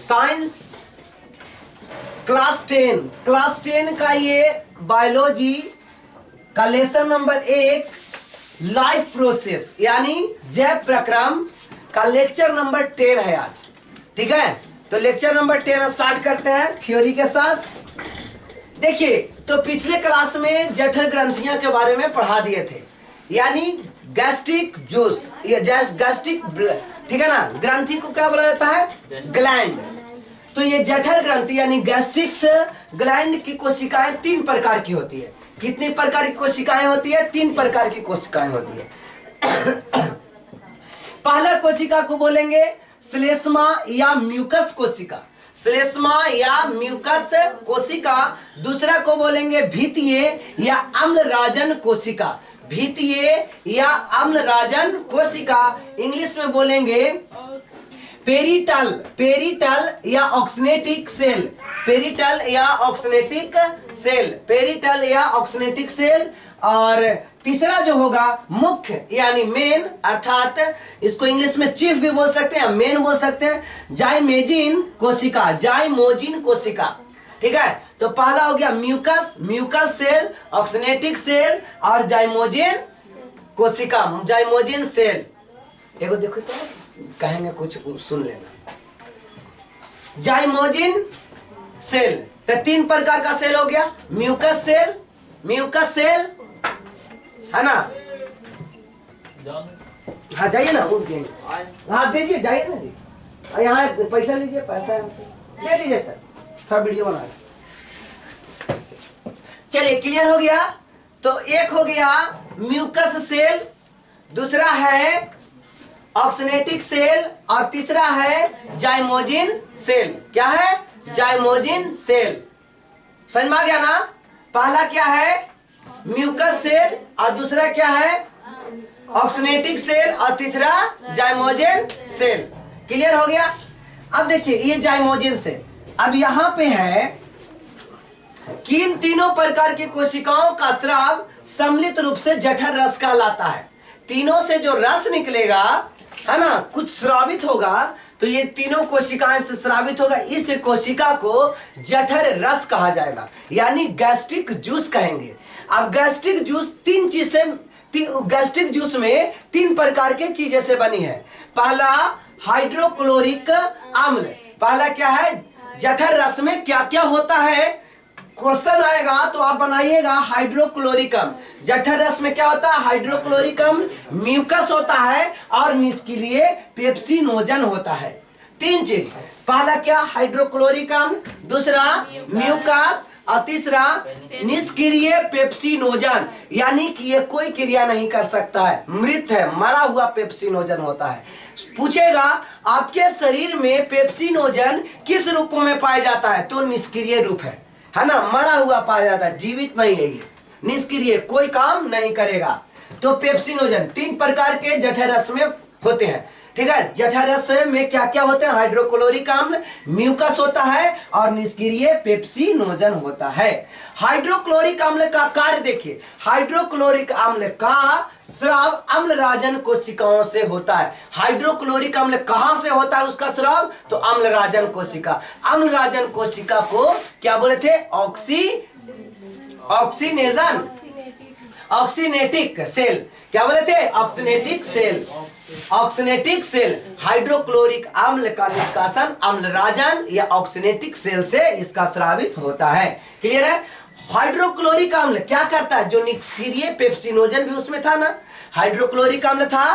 Science class 10 का ये biology का लेसन नंबर 1 लाइफ प्रोसेस यानी जैव प्रक्रम का लेक्चर नंबर 10 है आज। ठीक है, तो लेक्चर नंबर 10 स्टार्ट करते हैं थ्योरी के साथ। देखिए, तो पिछले क्लास में जठर ग्रंथियां के बारे में पढ़ा दिए थे, यानी गैस्ट्रिक जूस या गैस्ट्रिक, ठीक है ना, ग्रंथि को क्या बोला जाता है? ग्लैंड। तो ये जठर ग्रंथि यानी गैस्ट्रिक्स ग्लैंड की कोशिकाएं 3 प्रकार की होती है। कितनी प्रकार की कोशिकाएं होती है? 3 प्रकार की कोशिकाएं होती है। पहला कोशिका को बोलेंगे श्लेष्मा या म्यूकस कोशिका, श्लेष्मा या म्यूकस कोशिका। दूसरा को बोलेंगे भित्तीय या अम्लराजन कोशिका, भित्तीय या अम्लराजन कोशिका। इंग्लिश में बोलेंगे पेरिटल या ऑक्सिनेटिक सेल, पेरिटल या ऑक्सिनेटिक सेल, पेरिटल या ऑक्सिनेटिक सेल। और तीसरा जो होगा मुख्य यानी मेन, अर्थात इसको इंग्लिश में चीफ भी बोल सकते हैं, मेन बोल सकते हैं, जाइमोजिन कोशिका, जाइमोजिन कोशिका। ठीक है, तो पहला हो गया म्यूकस सेल, ऑक्सिनेटिक सेल और जाइमोजिन कोशिका, जाइमोजिन सेल। एगो देखो तो कहेंगे कुछ सुन लेना। जाइमोजिन सेल तो 3 प्रकार का सेल हो गया, म्यूकस सेल है ना। हाँ जाइए ना, हाँ दीजिए, जाइए ना जी, यहाँ पैसा लीजिए, पैसा ले लीजिए सर, थोड़ा वीडियो बना। चलिए, क्लियर हो गया। तो एक हो गया म्यूकस सेल, दूसरा है ऑक्सिनेटिक सेल और तीसरा है जाइमोजिन सेल। क्या है? जाइमोजिन सेल। समझ में आ गया ना? पहला क्या है? म्यूकस सेल और दूसरा क्या है? ऑक्सिनेटिक सेल और तीसरा जाइमोजिन सेल। क्लियर हो गया। अब देखिए, ये जाइमोजिन सेल, अब यहां पे है कि इन तीनों प्रकार की कोशिकाओं का स्राव सम्मिलित रूप से जठर रस कहलाता है। तीनों से जो रस निकलेगा, है ना, कुछ स्रावित होगा, तो ये तीनों कोशिकाएं से स्रावित होगा, इस कोशिका को जठर रस कहा जाएगा, यानी गैस्ट्रिक जूस कहेंगे। अब गैस्ट्रिक जूस गैस्ट्रिक जूस में 3 प्रकार के चीजें से बनी है। पहला हाइड्रोक्लोरिक अम्ल, पहला क्या है? जठर रस में क्या क्या होता है, क्वेश्चन आएगा तो आप बनाइएगा हाइड्रोक्लोरिक अम्ल। जठर रस में क्या होता है? हाइड्रोक्लोरिक अम्ल, म्यूकस होता है और निष्क्रिय पेप्सिनोजन होता है। 3 चीज, पहला क्या? हाइड्रोक्लोरिक अम्ल, दूसरा म्यूकस और तीसरा निष्क्रिय पेप्सिनोजन, यानी कि ये कोई क्रिया नहीं कर सकता है, मृत है, मरा हुआ पेप्सिनोजन होता है। पूछेगा आपके शरीर में पेप्सिनोजन किस रूप में पाया जाता है, तो निष्क्रिय रूप है ना, मरा हुआ पाया जाता है, जीवित नहीं है, ये निष्क्रिय, कोई काम नहीं करेगा। तो पेप्सिनोजन 3 प्रकार के जठर रस में होते हैं। ठीक है, जठर रस में क्या क्या होते हैं? हाइड्रोक्लोरिक अम्ल, म्यूकस होता है और निष्क्रिय पेप्सिनोजन होता है। हाइड्रोक्लोरिक अम्ल का कार्य देखिए, हाइड्रोक्लोरिक अम्ल का स्राव अम्लराजन कोशिकाओं से होता है। हाइड्रोक्लोरिक अम्ल कहां से होता है उसका स्राव? तो अम्लराजन कोशिका। अम्लराजन कोशिका को क्या बोले थे? ऑक्सीनेटिक सेल। क्या बोले थे? ऑक्सीनेटिक सेल। ऑक्सीनेटिक सेल, हाइड्रोक्लोरिक अम्ल का निष्कासन अम्लराजन या ऑक्सीनेटिक सेल से इसका स्रावित होता है। क्लियर है? हाइड्रोक्लोरिक अम्ल क्या करता है? जो निष्क्रिय पेप्सिनोजन भी उसमें था ना, हाइड्रोक्लोरिक अम्ल था,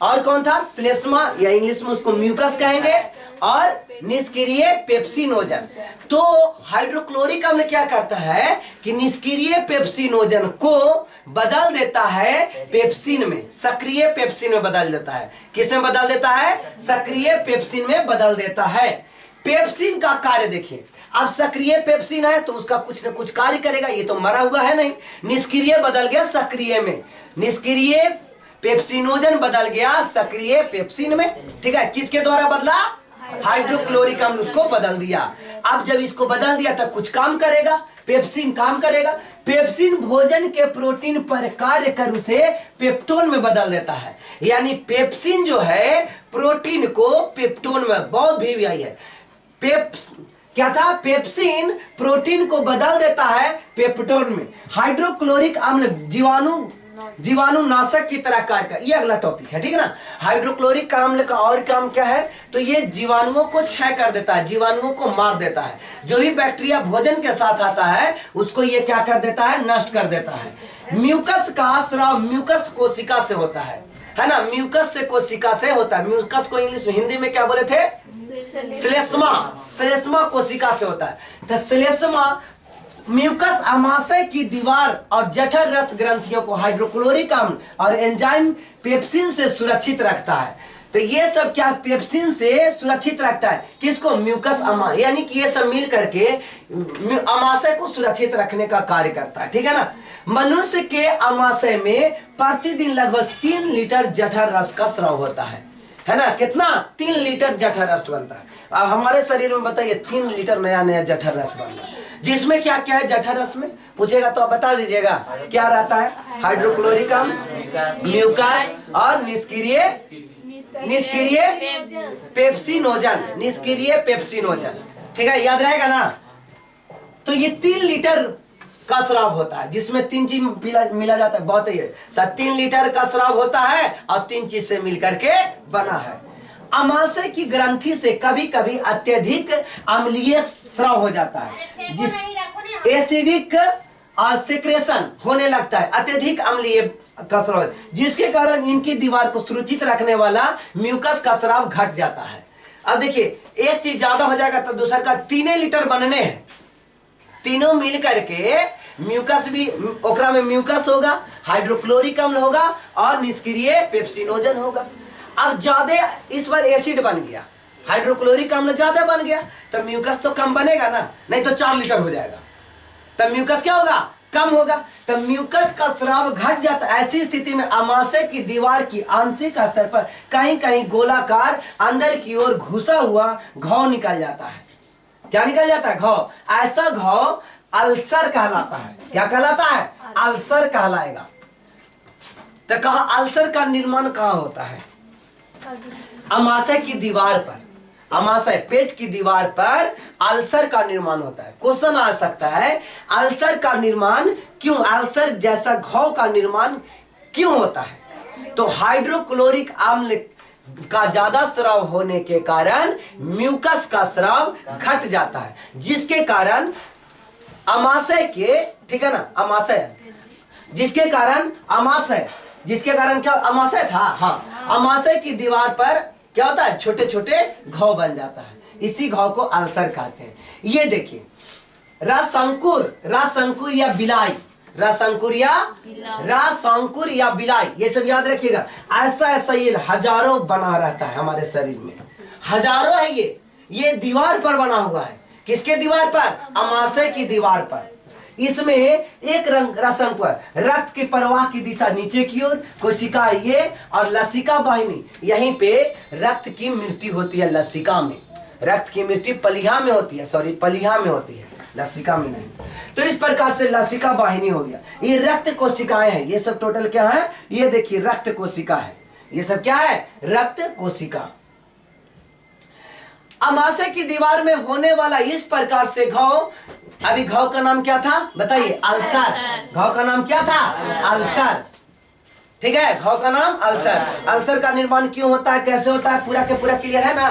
और कौन था? श्लेष्मा या इंग्लिश में उसको म्यूकस कहेंगे, और निष्क्रिय पेप्सिनोजन। तो हाइड्रोक्लोरिक अम्ल क्या करता है कि निष्क्रिय पेप्सिनोजन को बदल देता है पेप्सिन में, सक्रिय पेप्सिन में बदल देता है। किस में बदल देता है? सक्रिय पेप्सिन में बदल देता है। पेप्सिन का कार्य देखिए, अब सक्रिय पेप्सिन है तो उसका कुछ न कुछ कार्य करेगा, ये तो मरा हुआ है नहीं, निष्क्रिय बदल गया सक्रिय में, निष्क्रिय पेप्सिनोजन बदल गया सक्रिय पेप्सिन में। ठीक है, किसके द्वारा बदला? हाइड्रोक्लोरिक अम्ल उसको बदल दिया। अब जब इसको बदल दिया तब कुछ काम करेगा, पेप्सिन काम करेगा। पेप्सिन भोजन के प्रोटीन पर कार्य कर उसे पेप्टोन में बदल देता है, यानी पेप्सिन जो है प्रोटीन को पेप्टोन में, बहुत भी आई है, क्या था, पेप्सिन प्रोटीन को बदल देता है पेप्टोन में। हाइड्रोक्लोरिक अम्ल जीवाणु नाशक की तरह कार्य कर, ये अगला टॉपिक है, ठीक है ना। हाइड्रोक्लोरिक का अम्ल का और काम क्या है, तो ये जीवाणुओं को क्षय कर देता है, जीवाणुओं को मार देता है। जो भी बैक्टीरिया भोजन के साथ आता है उसको ये क्या कर देता है, नष्ट कर देता है। म्यूकस का स्राव म्यूकस कोशिका से होता है ना, म्यूकस से कोशिका से होता है। म्यूकस को इंग्लिश में हिंदी में क्या बोले थे, श्लेष्मा कोशिका से होता है। तो श्लेष्मा म्यूकस अमाशय की दीवार और जठर रस ग्रंथियों को हाइड्रोक्लोरिक अम्ल और एंजाइम पेप्सिन से सुरक्षित रखता है। तो ये सब क्या पेप्सिन से सुरक्षित रखता है, किसको, म्यूकस अमाशय, यानी कि ये सब मिल करके अमाशय को सुरक्षित रखने का कार्य करता है, ठीक है ना। मनुष्य के अमाशय में प्रतिदिन लगभग 3 लीटर जठर रस का स्राव होता है ना। कितना, 3 लीटर जठर रस बनता है। अब हमारे शरीर में बताइए 3 लीटर नया जठर रस बन रहा है, जिसमें क्या क्या है जठर रस में, पूछेगा तो आप बता दीजिएगा क्या रहता है। हाइड्रोक्लोरिक अम्ल, म्यूकस और निष्क्रिय पेप्सिनोजन, ठीक है, याद रहेगा ना। तो ये 3 लीटर का स्राव होता है, जिसमें 3 चीज मिला जाता है, बहुत ही 3 लीटर का स्राव होता है और 3 चीज से मिलकर के बना है। अमाशय की ग्रंथि से कभी कभी अत्यधिक अम्लीय स्राव हो जाता है, जिस एसिडिक सेक्रेशन होने लगता है, अत्यधिक अम्लीय का स्राव, जिसके कारण इनकी दीवार को सुरक्षित रखने वाला म्यूकस का स्राव घट जाता है। अब देखिए, एक चीज ज्यादा हो जाएगा तो दूसरा का 3 लीटर बनने हैं, तीनों मिल करके म्यूकस भी, ओकरा में म्यूकस होगा, हाइड्रोक्लोरिक अम्ल होगा और निष्क्रिय पेप्सिनोजन होगा। अब ज्यादा इस बार एसिड बन गया, हाइड्रोक्लोरिक अम्ल ज्यादा बन गया तो म्यूकस तो कम बनेगा ना, नहीं तो 4 लीटर हो जाएगा, तब म्यूकस क्या होगा, कम होगा, तो म्यूकस का स्राव घट जाता है। ऐसी स्थिति में अमाशय की दीवार की आंतरिक स्तर पर कहीं कहीं गोलाकार अंदर की ओर घुसा हुआ घाव निकल जाता है। क्या निकल जाता है, घाव। ऐसा घाव अल्सर कहलाता है। क्या कहलाता है, अल्सर कहलाएगा। तो कहा अल्सर का निर्माण कहाँ होता है, अमाशय की दीवार पर, अमाशय पेट की दीवार पर अल्सर का निर्माण होता है। क्वेश्चन आ सकता है अल्सर का निर्माण क्यों, अल्सर जैसा घाव का निर्माण क्यों होता है। तो हाइड्रोक्लोरिक अम्ल का ज्यादा स्राव होने के कारण म्यूकस का स्राव घट जाता है, जिसके कारण अमाशय के, ठीक है ना, अमाशय, जिसके कारण क्या अमाशय था, हाँ, अमाशय की दीवार पर क्या होता है, छोटे छोटे घाव बन जाता है, इसी घाव को अल्सर कहते हैं। ये देखिए, रसंकुर या बिलाई, रसंकुर या बिलाई, ये सब याद रखिएगा। ऐसा ये हजारों बना रहता है हमारे शरीर में, हजारों है ये दीवार पर बना हुआ है। किसके दीवार पर, अमाशय की दीवार पर। इसमें एक रसंकुर, रक्त के प्रवाह की दिशा नीचे की ओर, कोशिका ये और लसिका वाहिनी, यहीं पे रक्त की मृत्यु होती है। लसिका में रक्त की मृत्यु पलिहा में होती है, पलिहा में होती है, लसिका में नहीं। तो इस प्रकार से लसिका वाहिनी हो गया। ये रक्त कोशिकाएं हैं, ये सब टोटल क्या है, ये देखिए रक्त कोशिका है, ये सब क्या है, रक्त कोशिका। अमाशय की दीवार में होने वाला इस प्रकार से घाव, अभी घाव का नाम क्या था बताइए, अल्सर। घाव का नाम क्या था, अल्सर, ठीक है, घाव का नाम अल्सर। अल्सर का निर्माण क्यों होता है, कैसे होता है, पूरा के पूरा क्लियर है ना।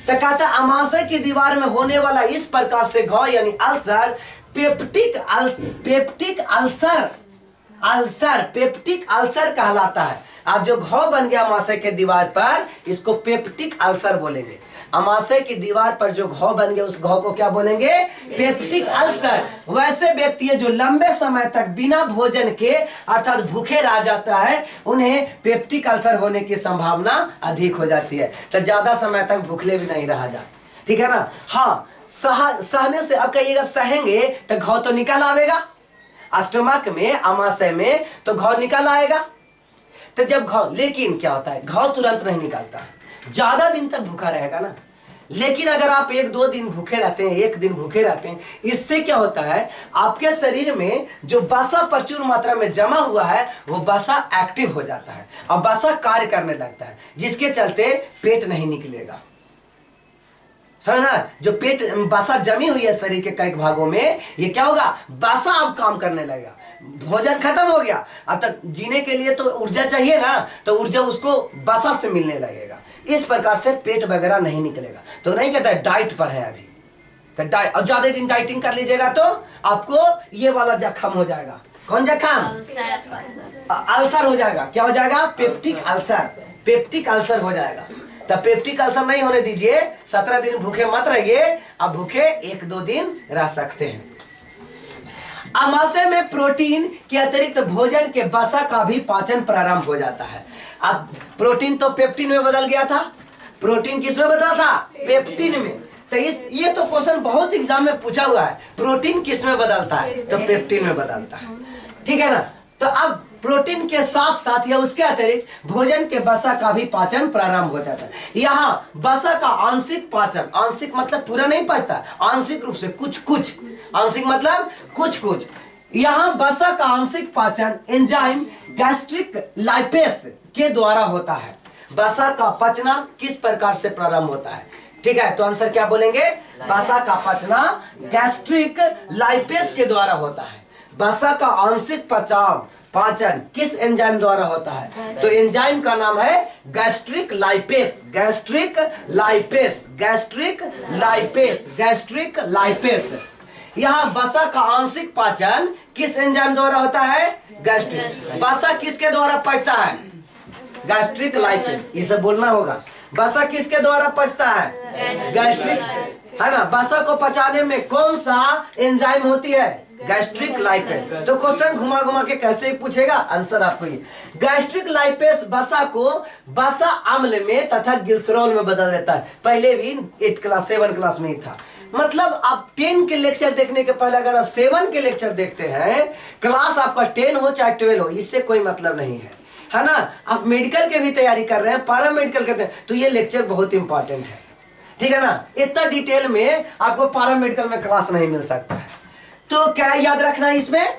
तो कहता है अमाशय की दीवार में होने वाला इस प्रकार से घाव यानी अल्सर पेप्टिक अल्सर कहलाता है। अब जो घाव बन गया अमाशय के दीवार पर, इसको पेप्टिक अल्सर बोलेंगे। अमाशय की दीवार पर जो घाव बन गया, उस घाव को क्या बोलेंगे, पेप्टिक अल्सर। वैसे व्यक्ति जो लंबे समय तक बिना भोजन के अर्थात भूखे रह जाता है, उन्हें पेप्टिक अल्सर होने की संभावना अधिक हो जाती है। तो ज्यादा समय तक भूखले भी नहीं रहा जाए, ठीक है ना। हाँ, सहने से, अब कहिएगा सहेंगे तो घाव तो निकल आवेगा, स्टमक में, अमाशय में तो घाव निकल आएगा। तो जब घाव, लेकिन क्या होता है, घाव तुरंत नहीं निकलता है, ज्यादा दिन तक भूखा रहेगा ना। लेकिन अगर आप 1-2 दिन भूखे रहते हैं, 1 दिन भूखे रहते हैं, इससे क्या होता है, आपके शरीर में जो वसा प्रचुर मात्रा में जमा हुआ है, वो वसा एक्टिव हो जाता है और वसा कार्य करने लगता है, जिसके चलते पेट नहीं निकलेगा। समझना, जो पेट बसा जमी हुई है शरीर के कई भागों में, ये क्या होगा, बसा अब काम करने लगेगा। भोजन खत्म हो गया, अब तक जीने के लिए तो ऊर्जा चाहिए ना, तो ऊर्जा उसको बसा से मिलने लगेगा। इस प्रकार से पेट वगैरह नहीं निकलेगा। तो नहीं कहता है डाइट पर है अभी, तो डाइट, और ज्यादा दिन डाइटिंग कर लीजिएगा तो आपको ये वाला जख्म हो जाएगा। कौन जख्म? अल्सर हो जाएगा। क्या हो जाएगा? Peptic ulcer. पेप्टिक अल्सर हो जाएगा। तब पेप्टिक अल्सर नहीं होने दीजिए। 17 दिन भूखे मत रहिए, अब भूखे 1-2 दिन रह सकते हैं। अमाशय में प्रोटीन के अतिरिक्त भोजन के बसा का भी पाचन प्रारंभ हो जाता है। अब प्रोटीन तो पेप्टिन में बदल गया था। प्रोटीन किस में बदला था? पेप्टिन में। तो ये तो क्वेश्चन बहुत एग्जाम में पूछा हुआ है, प्रोटीन किस में बदलता है? तो पेप्टिन में बदलता है। ठीक है ना। तो अब प्रोटीन के साथ साथ या उसके अतिरिक्त भोजन के बसा का भी पाचन प्रारंभ हो जाता है। यहाँ बसा का आंशिक पाचन, आंशिक मतलब पूरा नहीं पचता, आंशिक रूप से कुछ कुछ, आंशिक मतलब कुछ कुछ। यहाँ बसा का आंशिक पाचन एंजाइम गैस्ट्रिक लाइपेस के द्वारा होता है। बसा का पचना किस प्रकार से प्रारंभ होता है? ठीक है, तो आंसर क्या बोलेंगे? बसा का पचना गैस्ट्रिक लाइपेस के द्वारा होता है। बसा का आंशिक पाचन किस एंजाइम द्वारा होता है? तो एंजाइम का नाम है gastric lipase. Gastric lipase, gastric lipase, gastric lipase. यहाँ बसा का आंशिक पाचन किस एंजाइम द्वारा होता है? गैस्ट्रिक। बसा किसके द्वारा पचता है? Gastric lipase. इसे बोलना होगा। बसा किसके द्वारा पचता है? गैस्ट्रिक, है ना। बसा को पचाने में कौन सा एंजाइम होती है? Gastric lipase. तो क्वेश्चन घुमा घुमा के कैसे ही पूछेगा, आंसर आपको ये। गैस्ट्रिक लाइपेस बसा को बसा अम्ल में तथा ग्लिसरॉल में बदल देता है। पहले भी 7 क्लास में ही था। मतलब आप 10 के लेक्चर देखने के पहले अगर 7 के लेक्चर देखते हैं, क्लास आपका 10 हो चाहे 12 हो, इससे कोई मतलब नहीं है ना। आप मेडिकल के भी तैयारी कर रहे हैं, पैरा मेडिकल करते हैं, तो ये लेक्चर बहुत इंपॉर्टेंट है। ठीक है ना। इतना डिटेल में आपको पैरा मेडिकल में क्लास नहीं मिल सकता है। तो क्या याद रखना है इसमें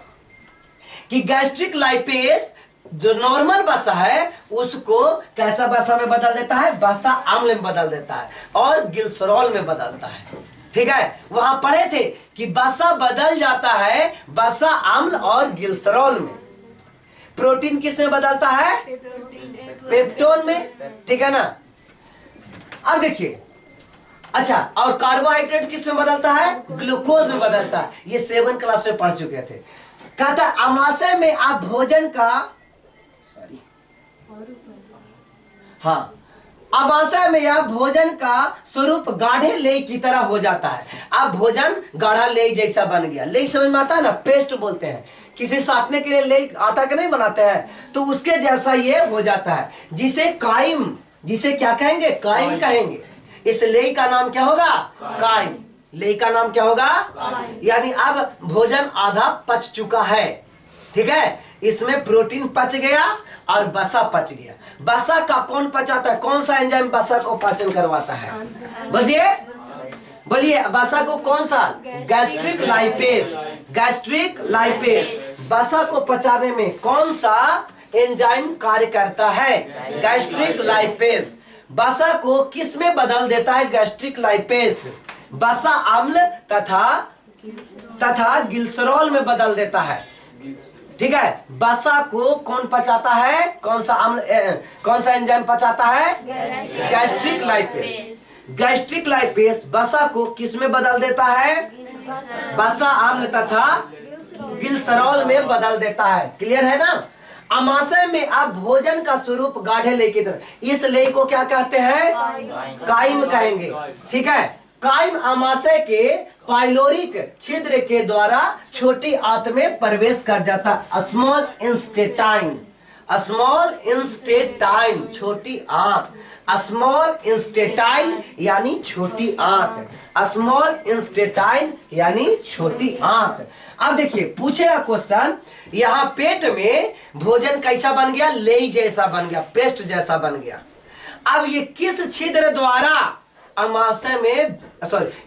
कि गैस्ट्रिक लाइपेस जो नॉर्मल बसा है उसको कैसा बसा में बदल देता है? बसा अम्ल में बदल देता है और ग्लिसरॉल में बदलता है। ठीक है, वहां पढ़े थे कि बसा बदल जाता है बसा अम्ल और ग्लिसरॉल में। प्रोटीन किस में बदलता है? पेप्टोन में। ठीक है ना। अब देखिए, अच्छा, और कार्बोहाइड्रेट किस में बदलता है? ग्लूकोज में बदलता है। ये 7 क्लास में पढ़ चुके थे। कहता है अमाशय में आप भोजन का, हाँ, अमाशय में यह भोजन का स्वरूप गाढ़े लेई की तरह हो जाता है। अब भोजन गाढ़ा लेई जैसा बन गया। लेई समझ में आता है ना, पेस्ट बोलते हैं। किसी साटने के लिए लेई आटा के नहीं बनाते हैं, तो उसके जैसा ये हो जाता है, जिसे काइम, जिसे क्या कहेंगे? काइम कहेंगे। इस लेई का नाम क्या होगा? काइम। लेई का नाम क्या होगा? यानी अब भोजन आधा पच चुका है। ठीक है, इसमें प्रोटीन पच गया और बसा पच गया। बसा का कौन पचाता है? कौन सा एंजाइम बसा को पाचन करवाता है? बोलिए बोलिए, बसा को कौन सा? Gastric lipase. गैस्ट्रिक लाइपेस बसा को पचाने में कौन सा एंजाइम कार्य करता है? Gastric lipase. बसा को किस में बदल देता है? गैस्ट्रिक लाइपेस बसा अम्ल तथा ग्लिसरॉल में बदल देता है। ठीक है, बसा को कौन पचाता है? कौन सा अम्ल, कौन सा एंजाइम पचाता है? Gastric lipase. गैस्ट्रिक लाइपेस बसा को किस में बदल देता है? बसा अम्ल तथा ग्लिसरॉल में बदल देता है। क्लियर है ना। अमाशय में आप भोजन का स्वरूप गाढ़े लेई की तरह, इस लेई को क्या कहते हैं? काइम कहेंगे। ठीक है, काइम अमाशय के पाइलोरिक छिद्र के द्वारा छोटी आंत में प्रवेश कर जाता है। स्मॉल इंस्टेटाइन, स्मॉल इंस्टेटाइन, छोटी आंत। स्मॉल इंस्टेटाइन यानी छोटी आंत। स्मॉल इंस्टेटाइन यानी छोटी आंत। अब देखिए, पूछेगा क्वेश्चन, यहाँ पेट में भोजन कैसा बन गया? लेई जैसा बन गया, पेस्ट जैसा बन गया। अब ये किस छिद्र द्वारा अमाशय में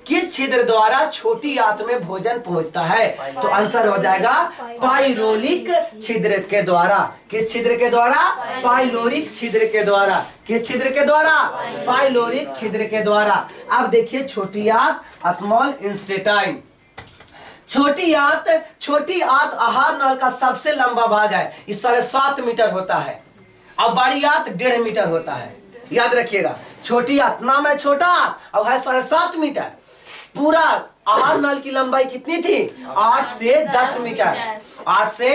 किस छिद्र द्वारा छोटी आंत में भोजन पहुंचता है? तो आंसर हो जाएगा पाइलोरिक छिद्र के द्वारा। किस छिद्र के द्वारा? पाइलोरिक छिद्र के द्वारा। किस छिद्र के द्वारा? पाइलोरिक छिद्र के द्वारा। अब देखिए छोटी आंत, स्मॉल इंस्टेटाइन। छोटी आंत आहार नल का सबसे लंबा भाग है, इस 7.5 मीटर होता है। अब बड़ी आंत 1.5 मीटर होता है। याद रखिएगा, छोटी आंत नाम है छोटा और है 7.5 मीटर। पूरा आहार नल की लंबाई कितनी थी? 8 से 10 मीटर। 8 से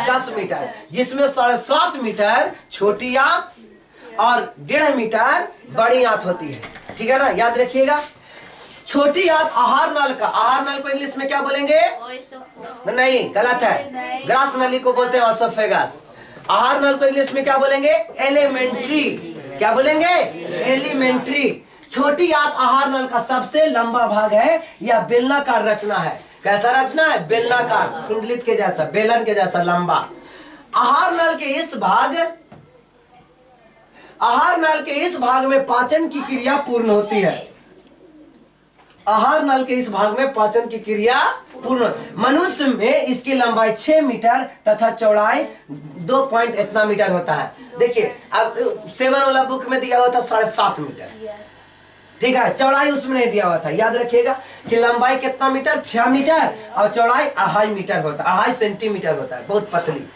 10 मीटर, जिसमें 7.5 मीटर छोटी आंत और 1.5 मीटर बड़ी आंत होती है। ठीक है ना, याद रखिएगा। छोटी आंत आहार नल को इंग्लिश में क्या बोलेंगे? नहीं, गलत है। ग्रास नली को बोलते हैं ओसोफेगस। आहार नल को इंग्लिश में क्या बोलेंगे? एलिमेंट्री। क्या बोलेंगे? एलिमेंट्री। छोटी आंत आहार नल का सबसे लंबा भाग है। यह बेलनाकार रचना है। कैसा रचना है? बेलनाकार, कुंडलित के जैसा, बेलन के जैसा लंबा। आहार नल के इस भाग में पाचन की क्रिया पूर्ण होती है। आहार नल के इस भाग में पाचन की क्रिया पूर्ण। मनुष्य में इसकी लंबाई 6 मीटर तथा चौड़ाई 2 पॉइंट इतना मीटर होता है। देखिए, अब 7 वाला बुक में दिया हुआ था 7.5 मीटर। ठीक है, चौड़ाई उसमें नहीं दिया हुआ था। याद रखिएगा कि लंबाई कितना मीटर? 6 मीटर और चौड़ाई 2.5 मीटर होता है, 2.5 सेंटीमीटर होता है। बहुत पतली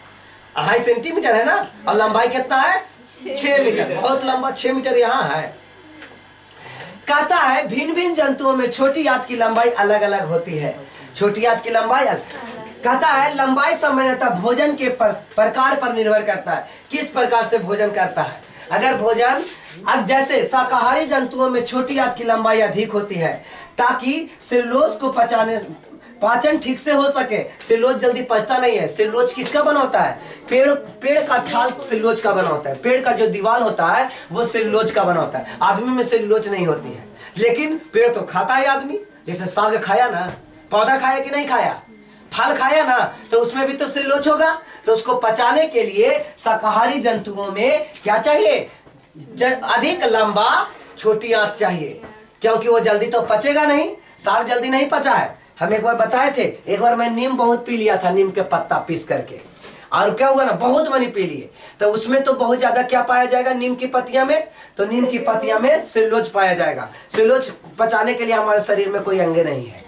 2.5 सेंटीमीटर है ना, और लंबाई कितना है? 6 मीटर। बहुत लंबा 6 मीटर यहाँ है। कहता है भिन्न भिन्न जंतुओं में छोटी आंत की लंबाई अलग अलग होती है। छोटी आंत की लंबाई कहता है लंबाई सामान्यतः भोजन के प्रकार पर निर्भर करता है। किस प्रकार से भोजन करता है? अगर भोजन, अब जैसे शाकाहारी जंतुओं में छोटी आंत की लंबाई अधिक होती है ताकि सेलुलोज को पाचन ठीक से हो सके। सेलुलोज जल्दी पचता नहीं है। सेलुलोज किसका बना होता है? पेड़ का छाल सेलुलोज का बना होता है। पेड़ का जो दीवार होता है वो सेलुलोज का बना होता है। आदमी में सेलुलोज नहीं होती है, लेकिन पेड़ तो खाता है आदमी। जैसे साग खाया ना, पौधा खाया कि नहीं खाया? फल खाया ना, तो उसमें भी तो सेलुलोज होगा। तो उसको पचाने के लिए शाकाहारी जंतुओं में क्या चाहिए? अधिक लंबा छोटी आंत चाहिए, क्योंकि वो जल्दी तो पचेगा नहीं। साग जल्दी नहीं पचा है। हम एक बार बताए थे, एक बार मैं नीम बहुत पी लिया था, नीम के पत्ता पीस करके, और क्या हुआ ना, बहुत मनी पी लिए। तो उसमें तो बहुत ज्यादा क्या पाया जाएगा? नीम की पत्तियां में। तो नीम की पत्तियां में सेलुलोज पाया जाएगा। सेलुलोज पचाने के लिए हमारे शरीर में कोई अंग नहीं है।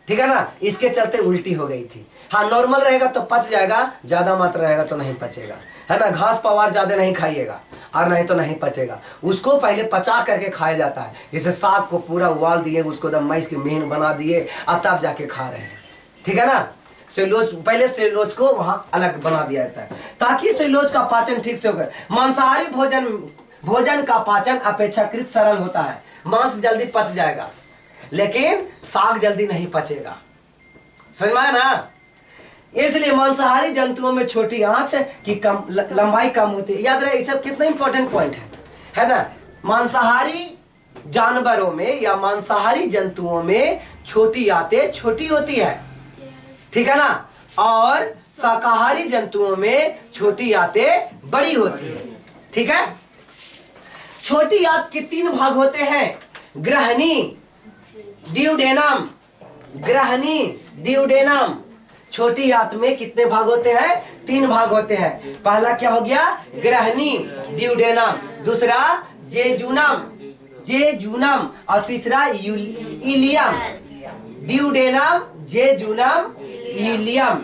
ठीक है ना, इसके चलते उल्टी हो गई थी। हाँ, नॉर्मल रहेगा तो पच जाएगा, ज्यादा मात्रा रहेगा तो नहीं पचेगा, है ना। घास पवार ज्यादा नहीं खाइएगा और नहीं तो नहीं पचेगा। उसको पहले पचा करके खाया जाता है। जैसे साग को पूरा उबाल दिए, उसको एकदम मैस की मेहन बना दिए और तब जाके खा रहे हैं। ठीक है ना। सेलुलोज, पहले सेलुलोज को वहां अलग बना दिया जाता है ताकि सेलुलोज का पाचन ठीक से होगा। मांसाहारी भोजन का पाचन अपेक्षाकृत सरल होता है। मांस जल्दी पच जाएगा, लेकिन साग जल्दी नहीं पचेगा। समझ में आया ना। इसलिए मांसाहारी जंतुओं में छोटी आंत की लंबाई कम होती है। याद रहे, ये सब कितना इंपॉर्टेंट पॉइंट है ना। मांसाहारी जानवरों में या मांसाहारी जंतुओं में छोटी आंतें छोटी होती है। ठीक है ना। और शाकाहारी जंतुओं में छोटी आंतें बड़ी होती है। ठीक है। छोटी आंत के 3 भाग होते हैं। ग्रहणी, ड्यूडेनम। ग्रहणी, ड्यूडेनम। छोटी आंत में कितने भाग होते हैं? 3 भाग होते हैं। पहला क्या हो गया? ग्रहणी, ड्यूडेनम। दूसरा जेजूनम और तीसरा ileum. Duodenum, jejunum, ileum.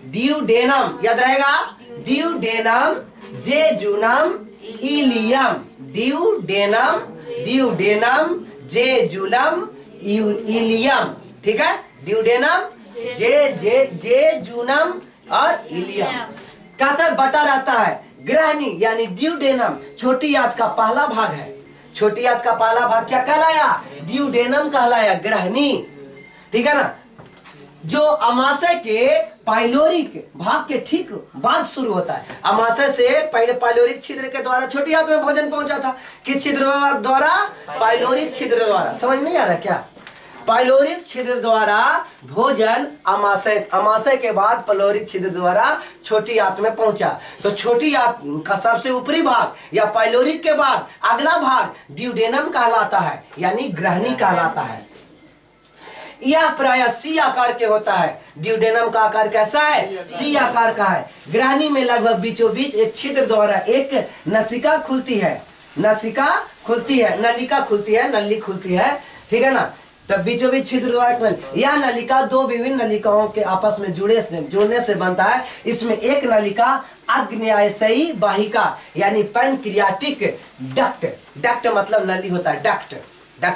Duodenum याद रहेगा, duodenum, jejunum, ileum. Duodenum, jejunum, ileum. ठीक है। ड्यूडेनम, जेजूनम और इलियम। कहता है बटा रहता है। ग्रहणी यानी ड्यूडेनम छोटी आंत का पहला भाग है। छोटी आंत का पहला भाग क्या कहलाया? ड्यूडेनम कहलाया, ग्रहणी। ठीक है ना। जो अमाशय के पाइलोरिक भाग के ठीक बाद शुरू होता है। अमाशय से पहले पाइलोरिक छिद्र के द्वारा छोटी आंत में भोजन पहुंचा था। किस छिद्र द्वारा? पाइलोरिक छिद्र द्वारा। समझ नहीं आ रहा क्या? पाइलोरिक छिद्र द्वारा भोजन अमाशय के बाद पाइलोरिक छिद्र द्वारा छोटी आंत में पहुंचा। तो छोटी आंत का सबसे ऊपरी भाग या पाइलोरिक के बाद अगला भाग ड्यूडेनम कहलाता है, यानी ग्रहणी कहलाता है। यह प्रायः सी आकार के होता है। ड्यूडेनम का आकार कैसा है? सी आकार का है। ग्रहणी में लगभग बीचों बीच एक छिद्र द्वारा एक नसिका खुलती है, नलिका खुलती है, नली खुलती है, ठीक है ना। तब बीचों बीच छिद्र द्वारा यह नलिका दो विभिन्न नलिकाओं के आपस में जुड़ने से बनता है। इसमें एक नलिका आग्नेयाशयी वाहिका यानी पैनक्रियाटिक डक्ट, डक्ट मतलब नली होता है, डक्ट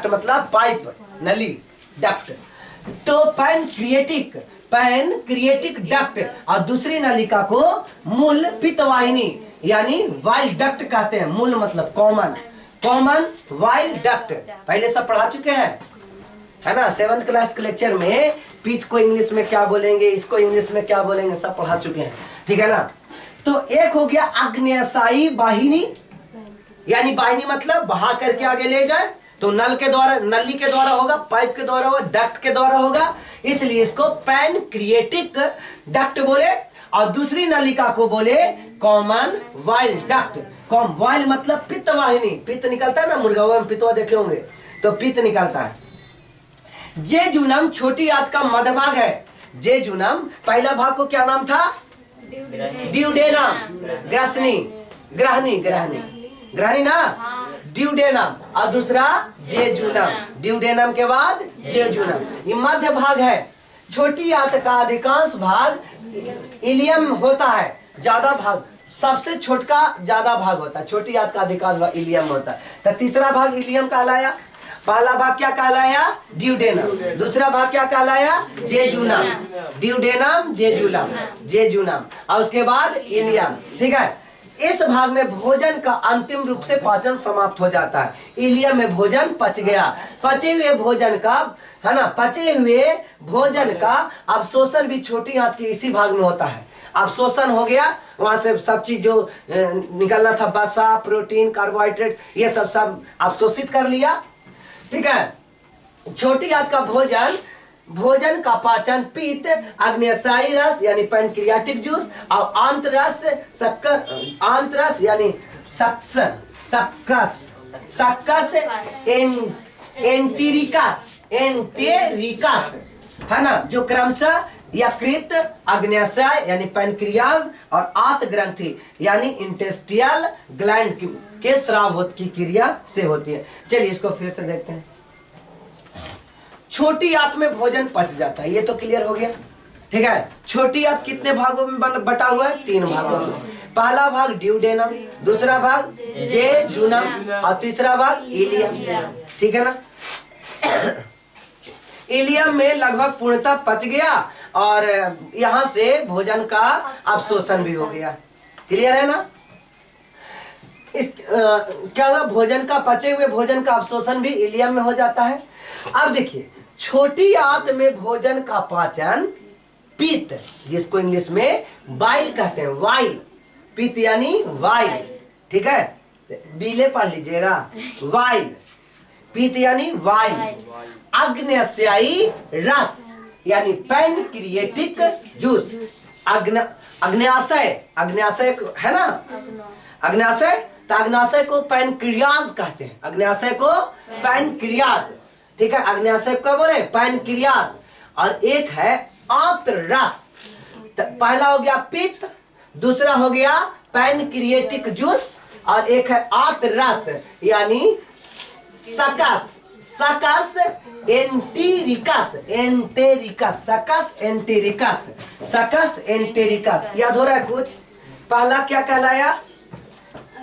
मतलब पाइप, नली, डक्ट। तो पैनक्रिएटिक डक्ट और दूसरी नलिका को मूल पित्तवाहिनी यानी वाइल डक्ट कहते हैं। मूल मतलब कॉमन वाइल डक्ट पहले सब पढ़ा चुके हैं, है ना। 7th क्लास के लेक्चर में पित्त को इंग्लिश में क्या बोलेंगे, इसको इंग्लिश में क्या बोलेंगे, सब पढ़ा चुके हैं, ठीक है ना। तो एक हो गया आग्नेयाशयी वाहिनी, यानी वाहिनी मतलब बहा करके आगे ले जाए, तो नली के द्वारा होगा, पाइप के द्वारा होगा, डक्ट के द्वारा होगा, इसलिए इसको पैनक्रिएटिक डक्ट बोले। और दूसरी नलिका को बोले कॉमन वाइल डक्ट। वाइल मतलब पित्तवाहिनी, पित्त निकलता है ना, मुर्गा में पित्तवा देखे होंगे, तो पित्त निकलता है। जेजुनम छोटी आंत का मध्य भाग है। जेजुनम पहला भाग को क्या नाम था? ड्यूडेनम, ग्रहणी ना, ड्यूडेनम, और दूसरा जेजुनम। ड्यूडेनम के बाद जेजुनम, ये मध्य भाग है। छोटी आंत का अधिकांश भाग इलियम होता है, ज्यादा भाग, सबसे छोटा ज्यादा भाग होता है। छोटी आंत का अधिकांश भाग इलियम होता है। तो तीसरा भाग इलियम कहलाया। पहला भाग क्या कहलाया? ड्यूडेनम। दूसरा भाग क्या कहलाया? जेजुनम। ड्यूडेनम, जेजुनम, और उसके बाद इलियम, ठीक है। इस भाग में भोजन का अंतिम रूप से पाचन समाप्त हो जाता है। इलियम में भोजन पच गया। पचे हुए भोजन का, है ना, पचे हुए भोजन का अवशोषण भी छोटी आंत के इसी भाग में होता है। अवशोषण हो गया, वहां से सब चीज जो निकलना था, वसा, प्रोटीन, कार्बोहाइड्रेट, ये सब अवशोषित कर लिया, ठीक है। छोटी आंत का भोजन का पाचन पित्त, आग्नेयाशयी रस यानी पैनक्रियाटिक जूस, और आंतरस यानी सक्कस एंटेरिकस, है ना, जो क्रमशः यकृत, आग्नेयाशय यानी पैनक्रियाज और आंत ग्रंथि यानी इंटेस्टियल ग्लैंड के स्राव की क्रिया से होती है। चलिए इसको फिर से देखते हैं। छोटी आंत में भोजन पच जाता है, ये तो क्लियर हो गया, ठीक है। छोटी आंत कितने भागों में बटा हुआ है? 3 भागों में। पहला भाग ड्यूडेनम, दूसरा भाग जेजुनम, और तीसरा भाग इलियम, ठीक है ना। इलियम में लगभग पूर्णतः पच गया और यहां से भोजन का अवशोषण भी हो गया, क्लियर है ना। क्या हुआ? भोजन का, पचे हुए भोजन का अवशोषण भी इलियम में हो जाता है। अब देखिए, छोटी आंत में भोजन का पाचन पित्त, जिसको इंग्लिश में वाइल कहते हैं, वाइल, पित्त यानी वाइल, ठीक है, बीले पढ़ लीजिएगा, वाइल, पित्त यानी वाइल, आग्नेयाशयी रस यानी पैनक्रिएटिक जूस, आग्नेयाशय है ना, आग्नेयाशय, तो आग्नेयाशय को पैनक्रियाज कहते हैं, आग्नेयाशय को पैनक्रियाज, ठीक है। आग्नेयाशय को बोले पैनक्रियाज। और एक है आंतरस, पहला हो गया पित्त, दूसरा हो गया पैनक्रिएटिक जूस, और एक है आंतरस यानी सकस एंटेरिकस, याद हो रहा है कुछ? पहला क्या कहलाया?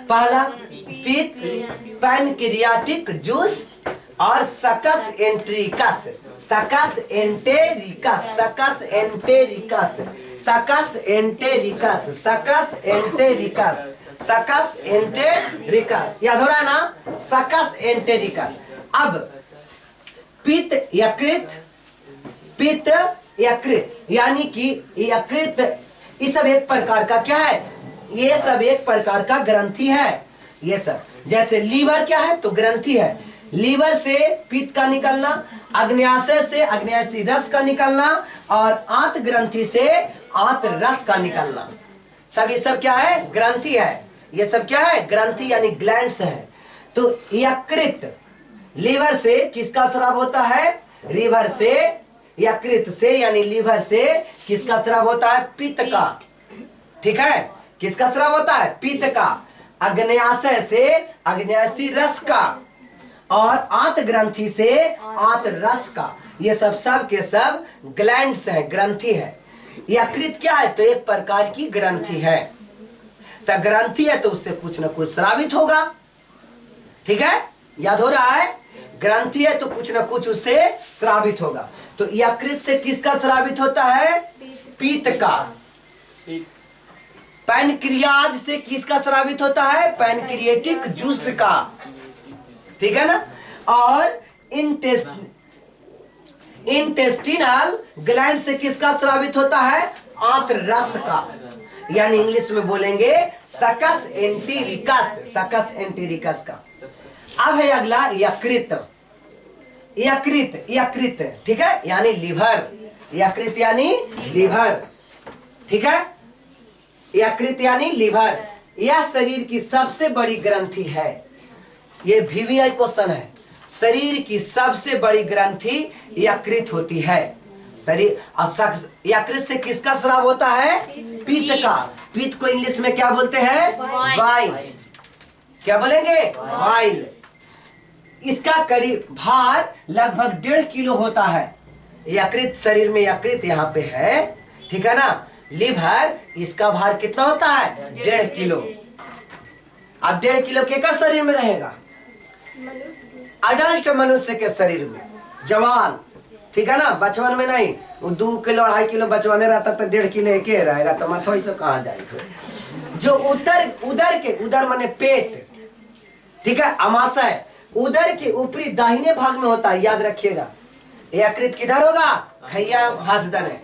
पहला पित्त, पैनक्रियाटिक जूस और सकस एंटेरिकस, याद हो रहा है ना, सकस एंटेरिकस। अब पित्त यकृत यानी कि यकृत, ये सब एक प्रकार का क्या है? ये सब एक प्रकार का ग्रंथि है। ये सब जैसे लीवर क्या है? तो ग्रंथि है। लीवर से पित्त का निकलना, अग्न्याशय से अग्न्याशी रस का निकलना और आंत ग्रंथि से आंत रस का निकलना। सब क्या है? ग्रंथि है। ये सब क्या है? ग्रंथि यानी ग्लैंड्स है। तो यकृत लीवर से किसका स्राव होता है? लीवर से, यकृत से यानी लीवर से किसका स्राव होता है? पित्त का। ठीक है, किसका स्राव होता है? पित्त का। अग्न्याशय से अग्न्याशी रस का और आंत ग्रंथि से आंत रस का। ये सब के सब ग्लैंड्स हैं, ग्रंथि है। यकृत क्या है? तो एक प्रकार की ग्रंथि है। तो ग्रंथि है तो उससे कुछ ना कुछ स्रावित होगा। ठीक है, याद हो रहा है? ग्रंथि है तो कुछ ना कुछ उससे स्रावित होगा। तो यकृत से किसका स्रावित होता है? पित्त का। पैनक्रियाज से किसका स्रावित होता है? पैनक्रिएटिक जूस का। ठीक है ना। और इंटेस्टिनल ग्लैंड से किसका स्रावित होता है? आंत रस का, यानी इंग्लिश में बोलेंगे सकस एंटेरिकस, सकस एंटेरिकस का। अब है अगला यकृत। यकृत, यकृत ठीक है, यानी लीवर। यकृत यानी लीवर। ठीक है, यकृत यानी लीवर। यह शरीर की सबसे बड़ी ग्रंथि है। ये VVI क्वेश्चन है। शरीर की सबसे बड़ी ग्रंथि यकृत होती है। शरीर यकृत से किसका स्राव होता है? पित्त का। पित्त को इंग्लिश में क्या बोलते हैं? वाइल। क्या बोलेंगे? वाइल। इसका करीब भार लगभग 1.5 किलो होता है। यकृत, शरीर में यकृत यहाँ पे है, ठीक है ना। लीवर, इसका भार कितना होता है? 1.5 किलो। अब 1.5 किलो केकर शरीर में रहेगा? अडल्ट मनुष्य के शरीर में, जवान। ठीक है ना, बचपन में नहीं। 2 किलो 2.5 किलो बचवाने रहता तो 1.5 किलो एक रहेगा, तो माथो से कहाँ जाएगा। जो उदर माने पेट, ठीक है, अमाशय उदर के ऊपरी दाहिने भाग में होता है, याद रखिएगा। यकृत किधर होगा? खैया हाथ दने,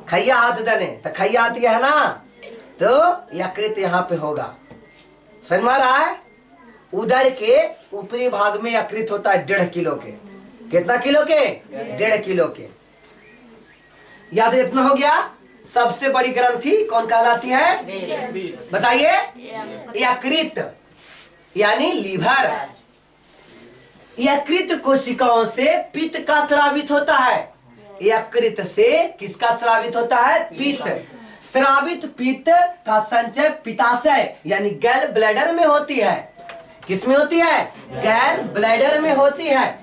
खैया हाथ दने, तो खैया हाथ है ना, तो यकृत यहाँ पे होगा। समझ में आ रहा है? उदर के ऊपरी भाग में यकृत होता है 1.5 किलो के। कितना किलो के? 1.5 किलो के। याद इतना हो गया। सबसे बड़ी ग्रंथि कौन कहलाती है? बताइए। यकृत यानी लीवर। यकृत कोशिकाओं से पित्त का स्रावित होता है। यकृत से किसका स्रावित होता है? पित्त। स्रावित पित्त का संचय पित्ताशय यानी गैल ब्लैडर में होती है। किसमें होती है? गैल ब्लैडर में होती है।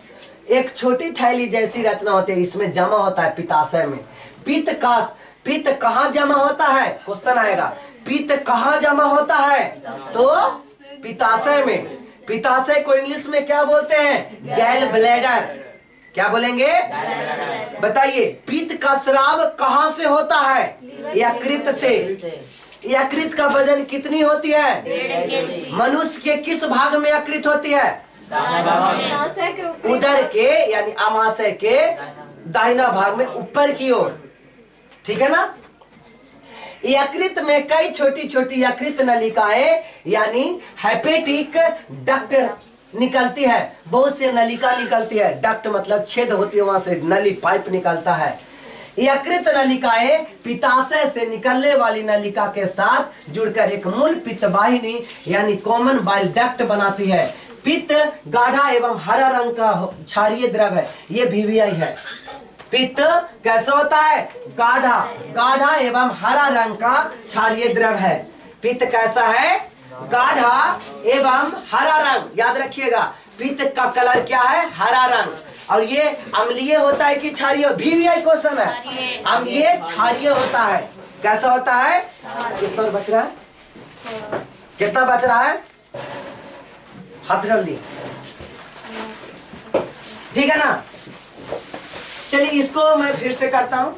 एक छोटी थैली जैसी रचना होती है, इसमें जमा होता है पित्ताशय में। पित्त कहाँ जमा होता है? क्वेश्चन आएगा। पित्त कहाँ जमा होता है? तो पित्ताशय में। पित्ताशय को इंग्लिश में क्या बोलते हैं? गैल ब्लैडर। क्या बोलेंगे? बताइए। पित्त का स्राव कहाँ से होता है? यकृत से। यकृत का वजन कितनी होती है? 1.5 kg। मनुष्य के किस भाग में यकृत होती है? उदर के यानी अमाशय के दाहिना भाग में, ऊपर की ओर। ठीक है ना। यकृत में कई छोटी छोटी यकृत नलिकाएं यानी हेपेटिक डक्ट निकलती है। बहुत से नलिका निकलती है। डक्ट मतलब छेद होती है, वहां से नली पाइप निकलता है। यकृत नलिकाएं पित्ताशय से निकलने वाली नलिका के साथ जुड़कर एक मूल पित्त वाहिनी यानी कॉमन बाइल डक्ट बनाती है। पित्त गाढ़ा एवं हरा रंग का क्षारीय द्रव है। ये VVI है। पित्त कैसा होता है? गाढ़ा एवं हरा रंग का क्षारीय द्रव है। पित्त कैसा है? गाढ़ा एवं हरा रंग। याद रखिएगा, पित्त का कलर क्या है? हरा रंग। और ये अम्लीय होता है कि क्षारीय? VVI क्वेश्चन है। अम्लीय क्षारीय होता है। कैसा होता है? कितना बच रहा है? कितना बच रहा है? हाथ रख लिए, ठीक है ना। चलिए इसको मैं फिर से करता हूं।